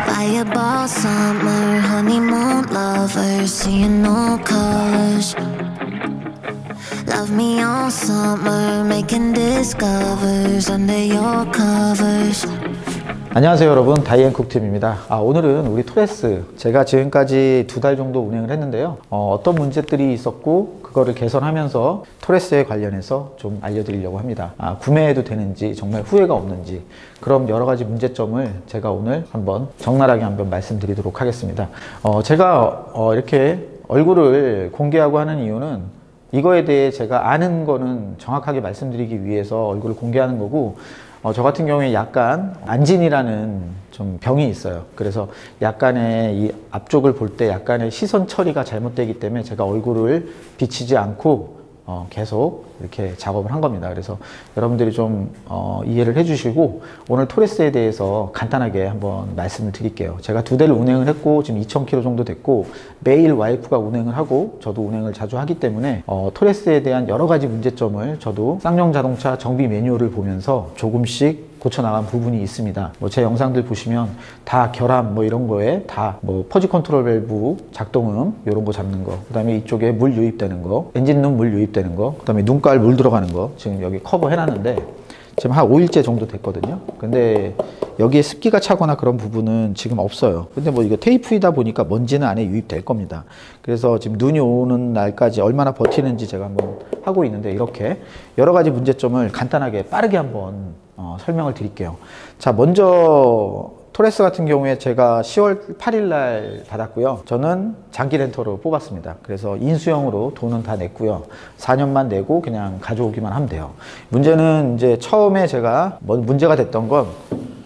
Fireball summer, honeymoon lovers, seeing no colors. Love me all summer, making discovers under your covers. 안녕하세요 여러분, 다이앤쿡팀입니다. 오늘은 우리 토레스, 제가 지금까지 2달 정도 운행을 했는데요, 어떤 문제들이 있었고 그거를 개선하면서 토레스에 관련해서 좀 알려드리려고 합니다. 구매해도 되는지, 정말 후회가 없는지, 그럼 여러가지 문제점을 제가 오늘 한번 적나라하게 한번 말씀드리도록 하겠습니다. 제가 이렇게 얼굴을 공개하고 하는 이유는, 이거에 대해 제가 아는 거는 정확하게 말씀드리기 위해서 얼굴을 공개하는 거고, 저 같은 경우에 약간 안진이라는 좀 병이 있어요. 그래서 약간의 이 앞쪽을 볼 때 약간의 시선 처리가 잘못되기 때문에 제가 얼굴을 비치지 않고 계속 이렇게 작업을 한 겁니다. 그래서 여러분들이 좀 이해를 해주시고, 오늘 토레스에 대해서 간단하게 한번 말씀을 드릴게요. 제가 2대를 운행을 했고 지금 2000km 정도 됐고, 매일 와이프가 운행을 하고 저도 운행을 자주 하기 때문에 토레스에 대한 여러 가지 문제점을 저도 쌍용 자동차 정비 매뉴얼을 보면서 조금씩 고쳐나간 부분이 있습니다. 제 영상들 보시면 다 결함 이런 거에 다 퍼지 컨트롤 밸브 작동음 이런 거 잡는 거, 그 다음에 이쪽에 물 유입되는 거, 엔진룸 물 유입되는 거, 그 다음에 눈깔 물 들어가는 거 지금 여기 커버 해놨는데 지금 한 5일째 정도 됐거든요. 근데 여기에 습기가 차거나 그런 부분은 지금 없어요. 근데 이거 테이프이다 보니까 먼지는 안에 유입될 겁니다. 그래서 지금 눈이 오는 날까지 얼마나 버티는지 제가 한번 하고 있는데, 이렇게 여러 가지 문제점을 간단하게 빠르게 한번 설명을 드릴게요. 자, 먼저 토레스 같은 경우에 제가 10월 8일 날 받았고요. 저는 장기 렌터로 뽑았습니다. 그래서 인수형으로 돈은 다 냈고요. 4년만 내고 그냥 가져오기만 하면 돼요. 문제는 이제 처음에 제가 문제가 됐던 건,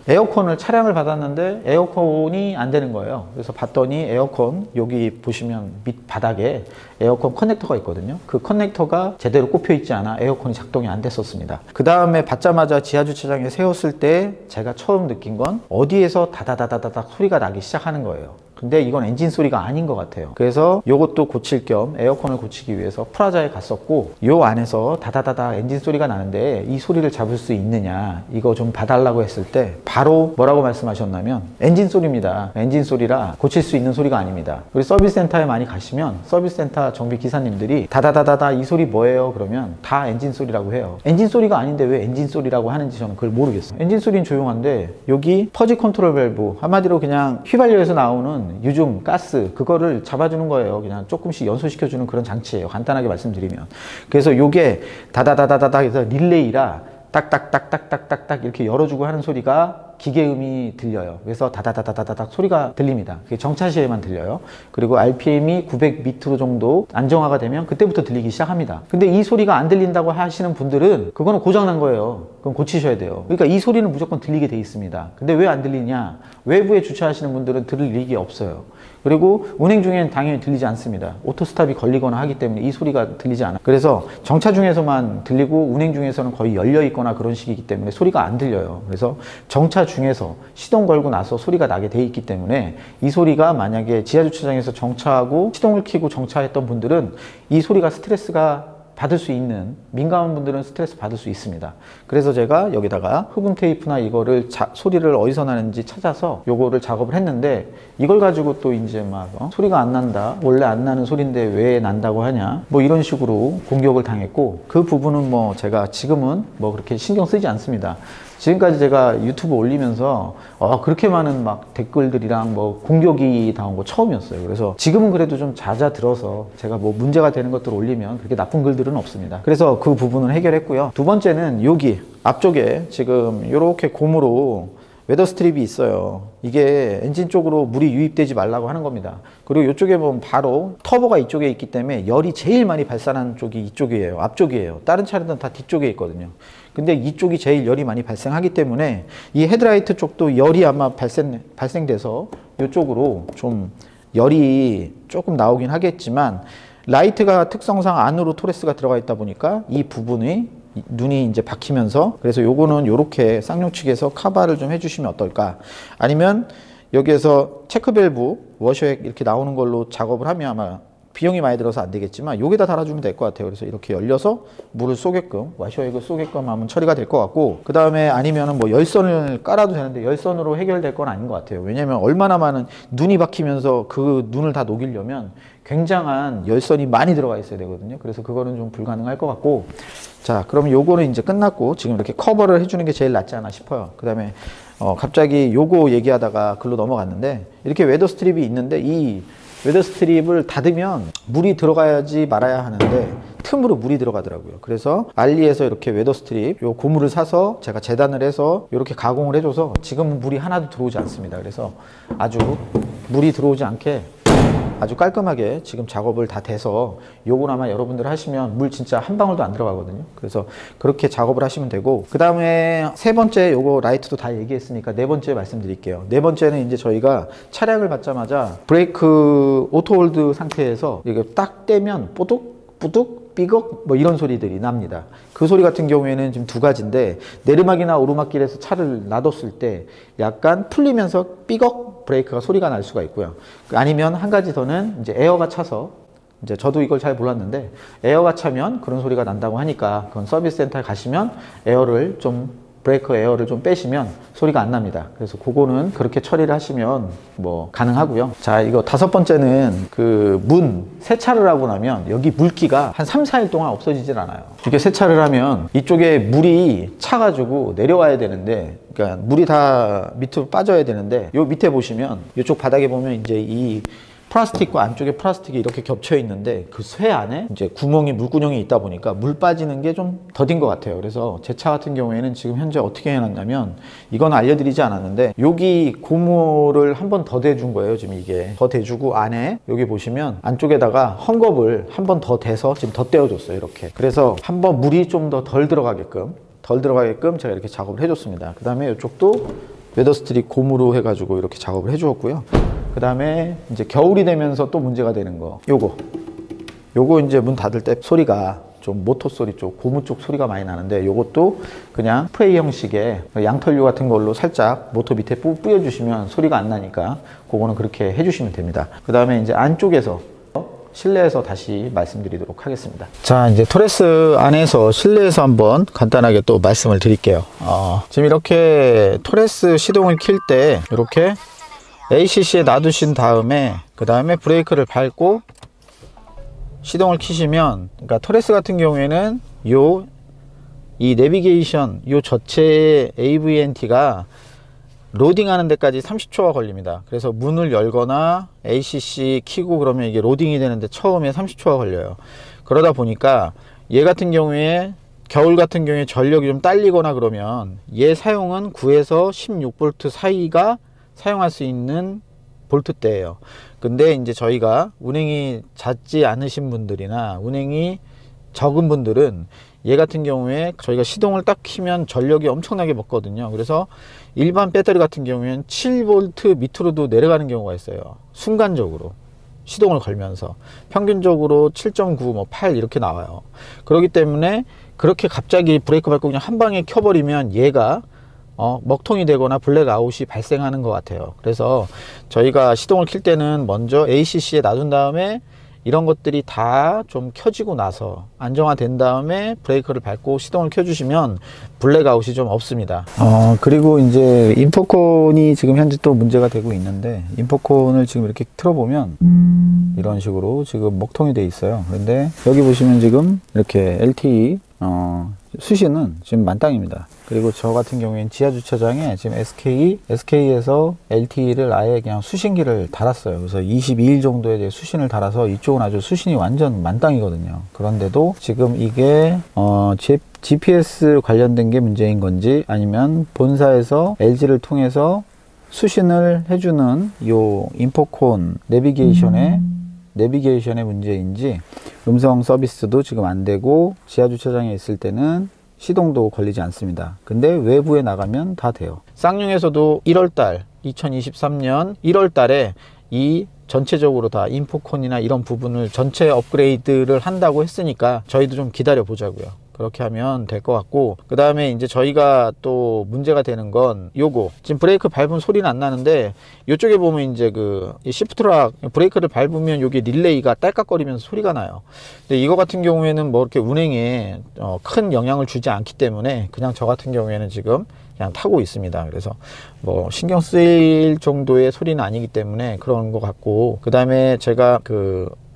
에어컨을 차량을 받았는데 에어컨이 안 되는 거예요. 그래서 봤더니 에어컨 여기 보시면 밑 바닥에 에어컨 커넥터가 있거든요. 그 커넥터가 제대로 꼽혀 있지 않아 에어컨이 작동이 안 됐었습니다. 그 다음에 받자마자 지하주차장에 세웠을 때 제가 처음 느낀 건, 어디에서 다다다다닥 소리가 나기 시작하는 거예요. 근데 이건 엔진 소리가 아닌 것 같아요. 그래서 요것도 고칠 겸 에어컨을 고치기 위해서 프라자에 갔었고, 요 안에서 다다다다 엔진 소리가 나는데 이 소리를 잡을 수 있느냐, 이거 좀 봐달라고 했을 때 바로 뭐라고 말씀하셨냐면, 엔진 소리입니다. 엔진 소리라 고칠 수 있는 소리가 아닙니다. 우리 서비스 센터에 많이 가시면 서비스 센터 정비 기사님들이 다다다다다 이 소리 뭐예요? 그러면 다 엔진 소리라고 해요. 엔진 소리가 아닌데 왜 엔진 소리라고 하는지 저는 그걸 모르겠어요. 엔진 소리는 조용한데 여기 퍼지 컨트롤 밸브, 한마디로 그냥 휘발유에서 나오는 유증, 가스, 그거를 잡아주는 거예요. 그냥 조금씩 연소시켜주는 그런 장치예요. 간단하게 말씀드리면. 그래서 요게 다다다다다다 해서 릴레이라 딱딱딱딱딱딱딱 이렇게 열어주고 하는 소리가 기계음이 들려요. 그래서 다다다다다닥 소리가 들립니다. 그게 정차 시에만 들려요. 그리고 RPM이 900m 정도 안정화가 되면 그때부터 들리기 시작합니다. 근데 이 소리가 안 들린다고 하시는 분들은 그거는 고장난 거예요. 그럼 고치셔야 돼요. 그러니까 이 소리는 무조건 들리게 돼 있습니다. 근데 왜 안 들리냐? 외부에 주차하시는 분들은 들릴 일이 없어요. 그리고 운행 중에는 당연히 들리지 않습니다. 오토스탑이 걸리거나 하기 때문에 이 소리가 들리지 않아요. 그래서 정차 중에서만 들리고 운행 중에서는 거의 열려 있거나 그런 식이기 때문에 소리가 안 들려요. 그래서 정차 중에서 시동 걸고 나서 소리가 나게 돼 있기 때문에, 이 소리가 만약에 지하주차장에서 정차하고 시동을 켜고 정차했던 분들은 이 소리가 스트레스가 받을 수 있는, 민감한 분들은 스트레스 받을 수 있습니다. 그래서 제가 여기다가 흡음 테이프나 이거를 소리를 어디서 나는지 찾아서 요거를 작업을 했는데, 이걸 가지고 또 이제 막 소리가 안 난다, 원래 안 나는 소리인데 왜 난다고 하냐, 이런 식으로 공격을 당했고, 그 부분은 제가 지금은 그렇게 신경 쓰지 않습니다. 지금까지 제가 유튜브 올리면서 그렇게 많은 댓글들이랑 공격이 나온 거 처음이었어요. 그래서 지금은 그래도 좀 잦아들어서 제가 문제가 되는 것들 올리면 그렇게 나쁜 글들은 없습니다. 그래서 그 부분은 해결했고요. 두 번째는 여기 앞쪽에 지금 이렇게 고무로 웨더 스트립이 있어요. 이게 엔진 쪽으로 물이 유입되지 말라고 하는 겁니다. 그리고 이쪽에 보면 바로 터보가 이쪽에 있기 때문에 열이 제일 많이 발산하는 쪽이 이쪽이에요. 앞쪽이에요. 다른 차량들은 다 뒤쪽에 있거든요. 근데 이쪽이 제일 열이 많이 발생하기 때문에 이 헤드라이트 쪽도 열이 아마 발생돼서 이쪽으로 좀 열이 조금 나오긴 하겠지만, 라이트가 특성상 안으로 토레스가 들어가 있다 보니까 이 부분이 눈이 이제 박히면서, 그래서 요거는 요렇게 쌍용 측에서 카바를 좀 해주시면 어떨까. 아니면 여기에서 체크 밸브 워셔액 이렇게 나오는 걸로 작업을 하면 아마 비용이 많이 들어서 안 되겠지만 여기다 달아주면 될 것 같아요. 그래서 이렇게 열려서 물을 쏘게끔, 와셔액을 쏘게끔 하면 처리가 될 것 같고, 그 다음에 아니면은 뭐 열선을 깔아도 되는데 열선으로 해결될 건 아닌 것 같아요. 왜냐면 얼마나 많은 눈이 박히면서 그 눈을 다 녹이려면 굉장한 열선이 많이 들어가 있어야 되거든요. 그래서 그거는 좀 불가능할 것 같고, 자, 그럼 요거는 이제 끝났고 지금 이렇게 커버를 해주는 게 제일 낫지 않아 싶어요. 그 다음에 갑자기 요거 얘기하다가 글로 넘어갔는데, 이렇게 웨더 스트립이 있는데 이 웨더 스트립을 닫으면 물이 들어가야지 말아야 하는데 틈으로 물이 들어가더라고요. 그래서 알리에서 이렇게 웨더 스트립 요 고무를 사서 제가 재단을 해서 이렇게 가공을 해줘서 지금은 물이 하나도 들어오지 않습니다. 그래서 아주 물이 들어오지 않게 아주 깔끔하게 지금 작업을 다 돼서, 요건 아마 여러분들 하시면 물 진짜 한 방울도 안 들어가거든요. 그래서 그렇게 작업을 하시면 되고, 그 다음에 세 번째 요거 라이트도 다 얘기했으니까 네 번째 말씀드릴게요. 네 번째는 이제 저희가 차량을 받자마자 브레이크 오토홀드 상태에서 이게 딱 떼면 뽀득 뿌득 삐걱 뭐 이런 소리들이 납니다. 그 소리 같은 경우에는 지금 두 가지인데, 내리막이나 오르막길에서 차를 놔뒀을 때 약간 풀리면서 삐걱 브레이크가 소리가 날 수가 있고요. 아니면 한 가지 더는 이제 에어가 차서, 이제 저도 이걸 잘 몰랐는데 에어가 차면 그런 소리가 난다고 하니까 그건 서비스 센터에 가시면 에어를 좀, 브레이크 에어를 좀 빼시면 소리가 안 납니다. 그래서 그거는 그렇게 처리를 하시면 뭐 가능하고요. 자, 이거 다섯 번째는 그 문 세차를 하고 나면 여기 물기가 한 3, 4일 동안 없어지질 않아요. 이렇게 세차를 하면 이쪽에 물이 차가지고 내려와야 되는데, 그러니까 물이 다 밑으로 빠져야 되는데, 요 밑에 보시면 이쪽 바닥에 보면 이제 이 플라스틱과 안쪽에 플라스틱이 이렇게 겹쳐 있는데 그 쇠 안에 이제 구멍이, 물구멍이 있다 보니까 물 빠지는 게 좀 더딘 것 같아요. 그래서 제 차 같은 경우에는 지금 현재 어떻게 해놨냐면, 이건 알려드리지 않았는데 여기 고무를 한 번 더 대준 거예요. 지금 이게 더 대주고 안에 여기 보시면 안쪽에다가 헝겊을 한 번 더 대서 지금 더 떼어줬어요. 이렇게. 그래서 한번 물이 좀 더 덜 들어가게끔 제가 이렇게 작업을 해줬습니다. 그 다음에 이쪽도 웨더 스트립 고무로 해가지고 이렇게 작업을 해주었고요. 그 다음에 이제 겨울이 되면서 또 문제가 되는 거, 요거 이제 문 닫을 때 소리가 좀 모터 소리 쪽, 고무 쪽 소리가 많이 나는데, 요것도 그냥 스프레이 형식의 양털류 같은 걸로 살짝 모터 밑에 뿌려주시면 소리가 안 나니까 그거는 그렇게 해주시면 됩니다. 그 다음에 이제 안쪽에서 실내에서 다시 말씀드리도록 하겠습니다. 자, 이제 토레스 안에서 실내에서 한번 간단하게 또 말씀을 드릴게요. 지금 이렇게 토레스 시동을 킬 때 이렇게 ACC에 놔두신 다음에 그 다음에 브레이크를 밟고 시동을 키시면, 그러니까 토레스 같은 경우에는 이 내비게이션 요 전체 AVNT가 로딩하는 데까지 30초가 걸립니다. 그래서 문을 열거나 ACC 키고 그러면 이게 로딩이 되는데 처음에 30초가 걸려요. 그러다 보니까 얘 같은 경우에 겨울 같은 경우에 전력이 좀 딸리거나 그러면 얘 사용은 9에서 16V 사이가 사용할 수 있는 볼트대예요. 근데 이제 저희가 운행이 잦지 않으신 분들이나 운행이 적은 분들은 얘 같은 경우에 저희가 시동을 딱 키면 전력이 엄청나게 먹거든요. 그래서 일반 배터리 같은 경우에는 7V 밑으로도 내려가는 경우가 있어요. 순간적으로 시동을 걸면서 평균적으로 7.9, 뭐 8 이렇게 나와요. 그렇기 때문에 그렇게 갑자기 브레이크 밟고 그냥 한 방에 켜버리면 얘가 먹통이 되거나 블랙아웃이 발생하는 것 같아요. 그래서 저희가 시동을 킬 때는 먼저 ACC에 놔둔 다음에 이런 것들이 다 좀 켜지고 나서 안정화된 다음에 브레이크를 밟고 시동을 켜주시면 블랙아웃이 좀 없습니다. 그리고 이제 인포콘이 지금 현재 또 문제가 되고 있는데, 인포콘을 지금 이렇게 틀어보면 이런 식으로 지금 먹통이 돼 있어요. 그런데 여기 보시면 지금 이렇게 LTE 수신은 지금 만땅입니다. 그리고 저 같은 경우에는 지하 주차장에 지금 SK에서 LTE를 아예 그냥 수신기를 달았어요. 그래서 22일 정도에 대해 수신을 달아서 이쪽은 아주 수신이 완전 만땅이거든요. 그런데도 지금 이게 GPS 관련된 게 문제인 건지, 아니면 본사에서 LG를 통해서 수신을 해주는 요 인포콘 내비게이션의 문제인지 음성 서비스도 지금 안 되고, 지하 주차장에 있을 때는 시동도 걸리지 않습니다. 근데 외부에 나가면 다 돼요. 쌍용에서도 2023년 1월 달에 이 전체적으로 다 인포콘이나 이런 부분을 전체 업그레이드를 한다고 했으니까 저희도 좀 기다려 보자고요. 그렇게 하면 될 것 같고, 그 다음에 이제 저희가 또 문제가 되는 건 요거, 지금 브레이크 밟으면 소리는 안 나는데 이쪽에 보면 이제 이 시프트락 브레이크를 밟으면 요게 릴레이가 딸깍거리면서 소리가 나요. 근데 이거 같은 경우에는 뭐 이렇게 운행에 큰 영향을 주지 않기 때문에 그냥 저 같은 경우에는 지금 그냥 타고 있습니다. 그래서 뭐 신경 쓰일 정도의 소리는 아니기 때문에 그런 것 같고, 그 다음에 제가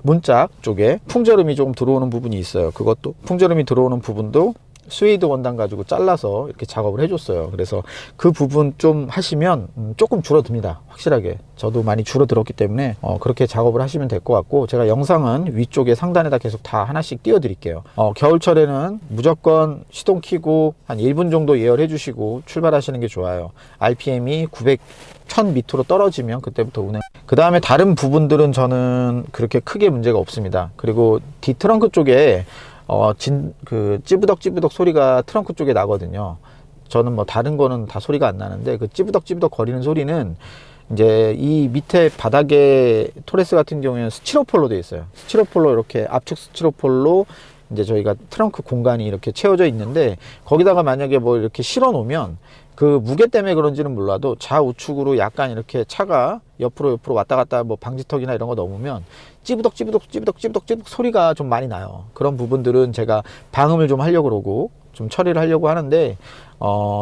문짝 쪽에 풍절음이 조금 들어오는 부분이 있어요. 그것도 풍절음이 들어오는 부분도 스웨이드 원단 가지고 잘라서 이렇게 작업을 해줬어요. 그래서 그 부분 좀 하시면 조금 줄어듭니다. 확실하게 저도 많이 줄어들었기 때문에 그렇게 작업을 하시면 될 것 같고, 제가 영상은 위쪽에 상단에다 계속 다 하나씩 띄워 드릴게요. 겨울철에는 무조건 시동 켜고 한 1분 정도 예열해 주시고 출발하시는 게 좋아요. RPM이 1000 밑으로 떨어지면 그때부터 운행. 그 다음에 다른 부분들은 저는 그렇게 크게 문제가 없습니다. 그리고 뒤 트렁크 쪽에 찌부덕 소리가 트렁크 쪽에 나거든요. 저는 뭐 다른 거는 다 소리가 안 나는데 그 찌부덕 거리는 소리는 이제 이 밑에 바닥에 토레스 같은 경우에는 스티로폴로 되어 있어요. 스티로폴로 이렇게 압축 스티로폴로 이제 저희가 트렁크 공간이 이렇게 채워져 있는데, 거기다가 만약에 뭐 이렇게 실어 놓으면 그 무게 때문에 그런지는 몰라도 좌우측으로 약간 이렇게 차가 옆으로 왔다 갔다 뭐 방지턱이나 이런 거 넘으면 찌부덕 소리가 좀 많이 나요. 그런 부분들은 제가 방음을 좀 하려고 그러고 좀 처리를 하려고 하는데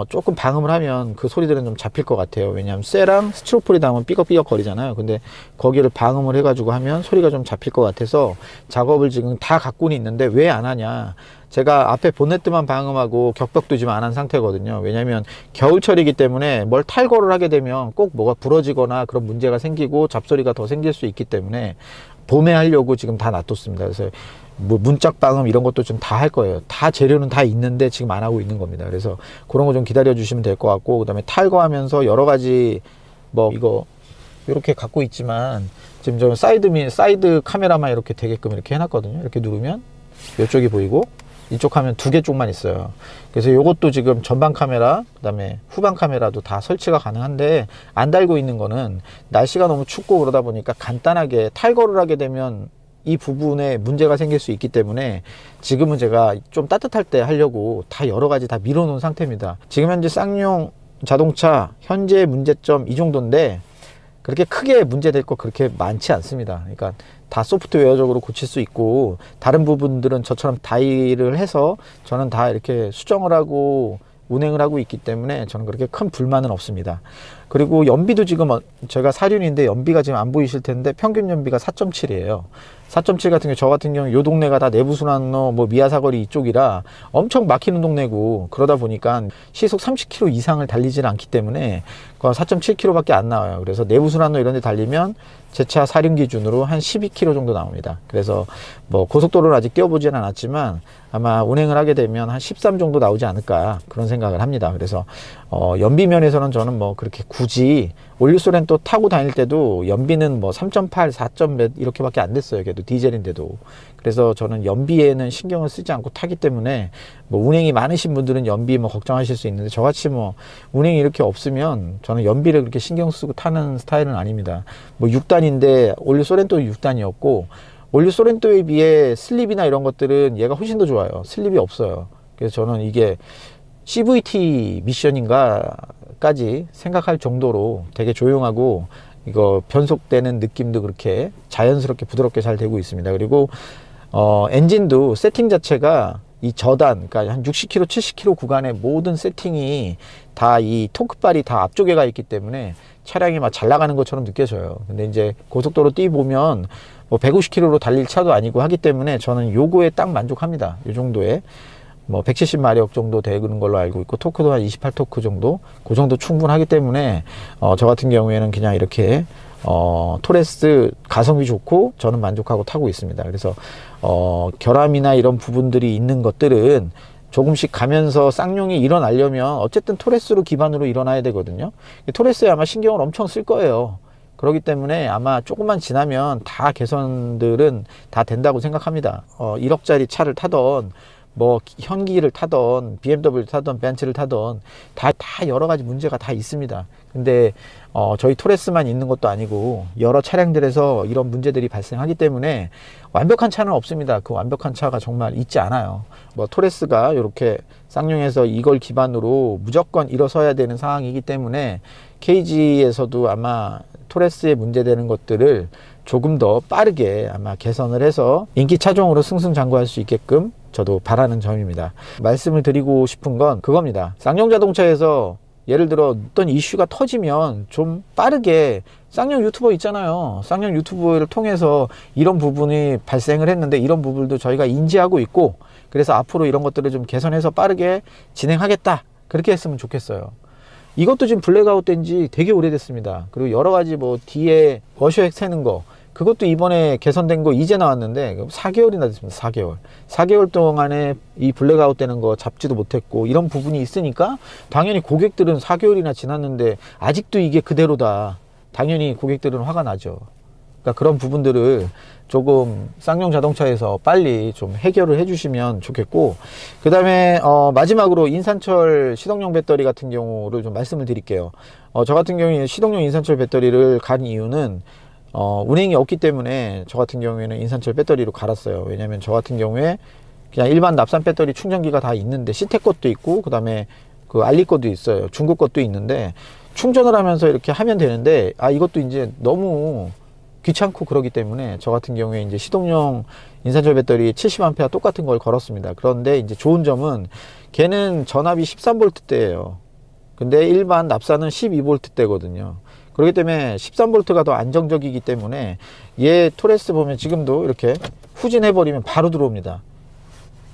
조금 방음을 하면 그 소리들은 좀 잡힐 것 같아요. 왜냐하면 쇠랑 스티로폴이 닿으면 삐걱삐걱 거리잖아요. 근데 거기를 방음을 해가지고 하면 소리가 좀 잡힐 것 같아서 작업을 지금 다 갖고는 있는데 왜 안 하냐, 제가 앞에 본네트만 방음하고 격벽도 지금 안 한 상태거든요. 왜냐하면 겨울철이기 때문에 뭘 탈거를 하게 되면 꼭 뭐가 부러지거나 그런 문제가 생기고 잡소리가 더 생길 수 있기 때문에 봄에 하려고 지금 다 놔뒀습니다. 그래서 뭐 문짝 방음 이런 것도 좀 다 할 거예요. 다 재료는 다 있는데 지금 안 하고 있는 겁니다. 그래서 그런 거 좀 기다려 주시면 될 것 같고, 그 다음에 탈거하면서 여러 가지 뭐 이거 이렇게 갖고 있지만 지금 저 사이드 카메라만 이렇게 되게끔 이렇게 해놨거든요. 이렇게 누르면 이쪽이 보이고 이쪽 하면 2개 쪽만 있어요. 그래서 이것도 지금 전방 카메라 그 다음에 후방 카메라도 다 설치가 가능한데, 안 달고 있는 거는 날씨가 너무 춥고 그러다 보니까 간단하게 탈거를 하게 되면 이 부분에 문제가 생길 수 있기 때문에 지금은 제가 좀 따뜻할 때 하려고 다 여러 가지 다 밀어 놓은 상태입니다. 지금 현재 쌍용 자동차 현재 문제점 이 정도인데 그렇게 크게 문제될 거 그렇게 많지 않습니다. 그러니까 다 소프트웨어적으로 고칠 수 있고, 다른 부분들은 저처럼 다이를 해서 저는 다 이렇게 수정을 하고 운행을 하고 있기 때문에 저는 그렇게 큰 불만은 없습니다. 그리고 연비도 지금 제가 4륜인데 연비가 지금 안 보이실 텐데 평균 연비가 4.7이에요. 4.7 같은 경우 저 같은 경우 요 동네가 다 내부순환로 뭐 미아사거리 이쪽이라 엄청 막히는 동네고, 그러다 보니까 시속 30km 이상을 달리지는 않기 때문에 4.7km 밖에 안 나와요. 그래서 내부순환로 이런 데 달리면 제 차 4륜 기준으로 한 12km 정도 나옵니다. 그래서 뭐 고속도로를 아직 뛰어보지는 않았지만 아마 운행을 하게 되면 한 13 정도 나오지 않을까 그런 생각을 합니다. 그래서 연비 면에서는 저는 뭐 그렇게 굳이 올류소렌토 타고 다닐 때도 연비는 뭐 3.8, 4점 몇 이렇게밖에 안 됐어요. 그래도 디젤인데도. 그래서 저는 연비에는 신경을 쓰지 않고 타기 때문에 뭐 운행이 많으신 분들은 연비 뭐 걱정하실 수 있는데, 저같이 뭐 운행이 이렇게 없으면 저는 연비를 그렇게 신경 쓰고 타는 스타일은 아닙니다. 뭐 6단인데 올류소렌토 6단이었고 올류소렌토에 비해 슬립이나 이런 것들은 얘가 훨씬 더 좋아요. 슬립이 없어요. 그래서 저는 이게 CVT 미션인가까지 생각할 정도로 되게 조용하고 이거 변속되는 느낌도 그렇게 자연스럽게 부드럽게 잘 되고 있습니다. 그리고 엔진도 세팅 자체가 이 저단, 그러니까 한 60km, 70km 구간의 모든 세팅이 다 이 토크발이 다 앞쪽에 가 있기 때문에 차량이 막 잘 나가는 것처럼 느껴져요. 근데 이제 고속도로 뛰 보면 뭐 150km로 달릴 차도 아니고 하기 때문에 저는 요거에 딱 만족합니다. 요 정도에 뭐 170마력 정도 되는 걸로 알고 있고, 토크도 한 28토크 정도, 그 정도 충분하기 때문에 저 같은 경우에는 그냥 이렇게 토레스 가성비 좋고 저는 만족하고 타고 있습니다. 그래서 결함이나 이런 부분들이 있는 것들은 조금씩 가면서 쌍용이 일어나려면 어쨌든 토레스로 기반으로 일어나야 되거든요. 토레스에 아마 신경을 엄청 쓸 거예요. 그렇기 때문에 아마 조금만 지나면 다 개선들은 다 된다고 생각합니다. 1억짜리 차를 타던 뭐 현기를 타던 BMW를 타던 벤츠를 타던 다 여러 가지 문제가 다 있습니다. 근데 저희 토레스만 있는 것도 아니고 여러 차량들에서 이런 문제들이 발생하기 때문에 완벽한 차는 없습니다. 그 완벽한 차가 정말 있지 않아요. 뭐 토레스가 이렇게 쌍용에서 이걸 기반으로 무조건 일어서야 되는 상황이기 때문에 KG에서도 아마 토레스에 문제되는 것들을 조금 더 빠르게 아마 개선을 해서 인기 차종으로 승승장구할 수 있게끔 저도 바라는 점입니다. 말씀을 드리고 싶은 건 그겁니다. 쌍용 자동차에서 예를 들어 어떤 이슈가 터지면 좀 빠르게 쌍용 유튜버 있잖아요. 쌍용 유튜버를 통해서 이런 부분이 발생을 했는데 이런 부분도 저희가 인지하고 있고 그래서 앞으로 이런 것들을 좀 개선해서 빠르게 진행하겠다. 그렇게 했으면 좋겠어요. 이것도 지금 블랙아웃 된 지 되게 오래됐습니다. 그리고 여러 가지 뭐 뒤에 워셔액 새는 거 그것도 이번에 개선된 거 이제 나왔는데 4개월이나 됐습니다. 4개월 동안에 이 블랙아웃 되는 거 잡지도 못했고 이런 부분이 있으니까 당연히 고객들은 4개월이나 지났는데 아직도 이게 그대로다. 당연히 고객들은 화가 나죠. 그러니까 그런 부분들을 조금 쌍용 자동차에서 빨리 좀 해결을 해주시면 좋겠고, 그 다음에 마지막으로 인산철 시동용 배터리 같은 경우를 좀 말씀을 드릴게요. 저 같은 경우에 시동용 인산철 배터리를 간 이유는 운행이 없기 때문에 저 같은 경우에는 인산철 배터리로 갈았어요. 왜냐면 저 같은 경우에 그냥 일반 납산 배터리 충전기가 다 있는데 시텍 것도 있고 그 다음에 그 알리 것도 있어요. 중국 것도 있는데 충전을 하면서 이렇게 하면 되는데 이것도 이제 너무 귀찮고 그러기 때문에 저 같은 경우에 이제 시동용 인산철 배터리 70A 똑같은 걸 걸었습니다. 그런데 이제 좋은 점은 걔는 전압이 13V대예요. 근데 일반 납산은 12V대거든요. 그렇기 때문에 13V가 더 안정적이기 때문에 얘 토레스 보면 지금도 이렇게 후진해버리면 바로 들어옵니다.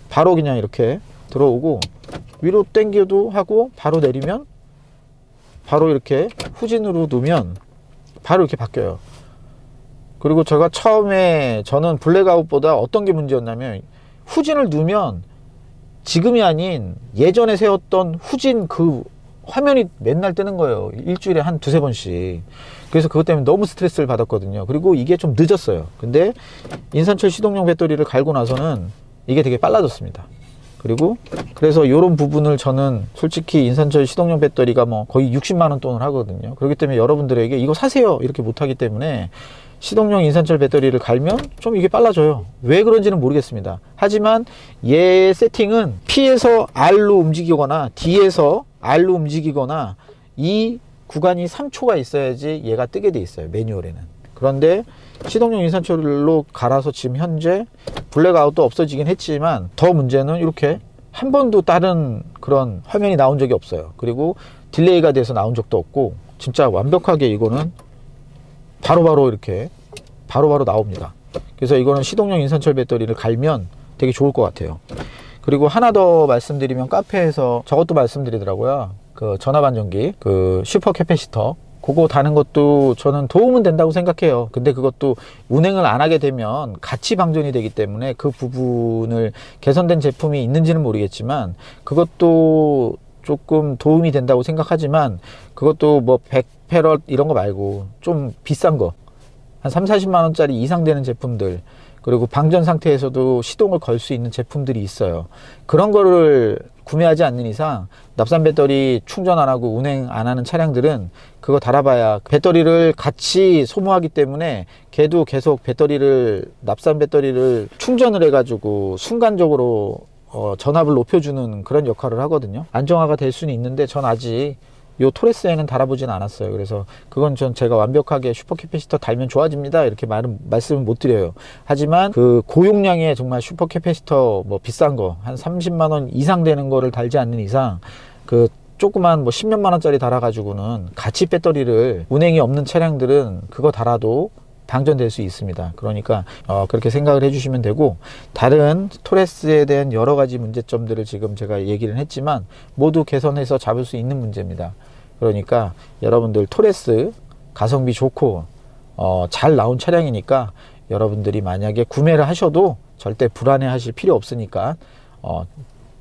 바로 그냥 이렇게 들어오고 위로 당겨도 하고 바로 내리면 바로 이렇게 후진으로 두면 바로 이렇게 바뀌어요. 그리고 제가 처음에 저는 블랙아웃보다 어떤 게 문제였냐면 후진을 누면 지금이 아닌 예전에 세웠던 후진 그 화면이 맨날 뜨는 거예요. 일주일에 한 두세 번씩. 그래서 그것 때문에 너무 스트레스를 받았거든요. 그리고 이게 좀 늦었어요. 근데 인산철 시동용 배터리를 갈고 나서는 이게 되게 빨라졌습니다. 그리고 그래서 이런 부분을 저는 솔직히 인산철 시동용 배터리가 뭐 거의 60만원 돈을 하거든요. 그렇기 때문에 여러분들에게 이거 사세요 이렇게 못하기 때문에 시동용 인산철 배터리를 갈면 좀 이게 빨라져요. 왜 그런지는 모르겠습니다. 하지만 얘 세팅은 P에서 R로 움직이거나 D에서 R로 움직이거나 이 구간이 3초가 있어야지 얘가 뜨게 돼 있어요. 매뉴얼에는. 그런데 시동용 인산철로 갈아서 지금 현재 블랙아웃도 없어지긴 했지만 더 문제는 이렇게 한 번도 다른 그런 화면이 나온 적이 없어요. 그리고 딜레이가 돼서 나온 적도 없고 진짜 완벽하게 이거는 바로바로 이렇게 바로바로 나옵니다. 그래서 이거는 시동용 인산철 배터리를 갈면 되게 좋을 것 같아요. 그리고 하나 더 말씀드리면 카페에서 저것도 말씀드리더라고요. 그 전압 안정기, 그 슈퍼 캐패시터 그거 다는 것도 저는 도움은 된다고 생각해요. 근데 그것도 운행을 안 하게 되면 같이 방전이 되기 때문에 그 부분을 개선된 제품이 있는지는 모르겠지만 그것도 조금 도움이 된다고 생각하지만 그것도 뭐 100패럿 이런 거 말고 좀 비싼 거 한 30-40만원짜리 이상 되는 제품들 그리고 방전 상태에서도 시동을 걸 수 있는 제품들이 있어요. 그런 거를 구매하지 않는 이상 납산 배터리 충전 안 하고 운행 안 하는 차량들은 그거 달아봐야 배터리를 같이 소모하기 때문에 걔도 계속 배터리를 납산 배터리를 충전을 해가지고 순간적으로 전압을 높여주는 그런 역할을 하거든요. 안정화가 될 수는 있는데 전 아직 요 토레스에는 달아보진 않았어요. 그래서 그건 제가 완벽하게 슈퍼 캐패시터 달면 좋아집니다 이렇게 말씀을 못 드려요. 하지만 그 고용량의 정말 슈퍼 캐패시터 뭐 비싼 거 한 30만원 이상 되는 거를 달지 않는 이상 그 조그만 뭐 10몇만원짜리 달아가지고는 같이 배터리를 운행이 없는 차량들은 그거 달아도 방전될 수 있습니다. 그러니까 그렇게 생각을 해주시면 되고 다른 토레스에 대한 여러 가지 문제점들을 지금 제가 얘기를 했지만 모두 개선해서 잡을 수 있는 문제입니다. 그러니까 여러분들 토레스 가성비 좋고 잘 나온 차량이니까 여러분들이 만약에 구매를 하셔도 절대 불안해 하실 필요 없으니까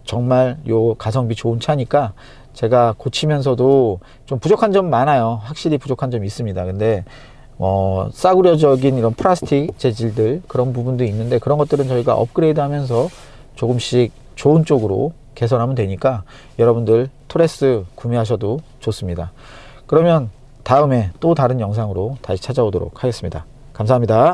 정말 요 가성비 좋은 차니까 제가 고치면서도 좀 부족한 점 많아요. 확실히 부족한 점이 있습니다. 근데 싸구려적인 이런 플라스틱 재질들 그런 부분도 있는데 그런 것들은 저희가 업그레이드 하면서 조금씩 좋은 쪽으로 개선하면 되니까 여러분들 토레스 구매하셔도 좋습니다. 그러면 다음에 또 다른 영상으로 다시 찾아오도록 하겠습니다. 감사합니다.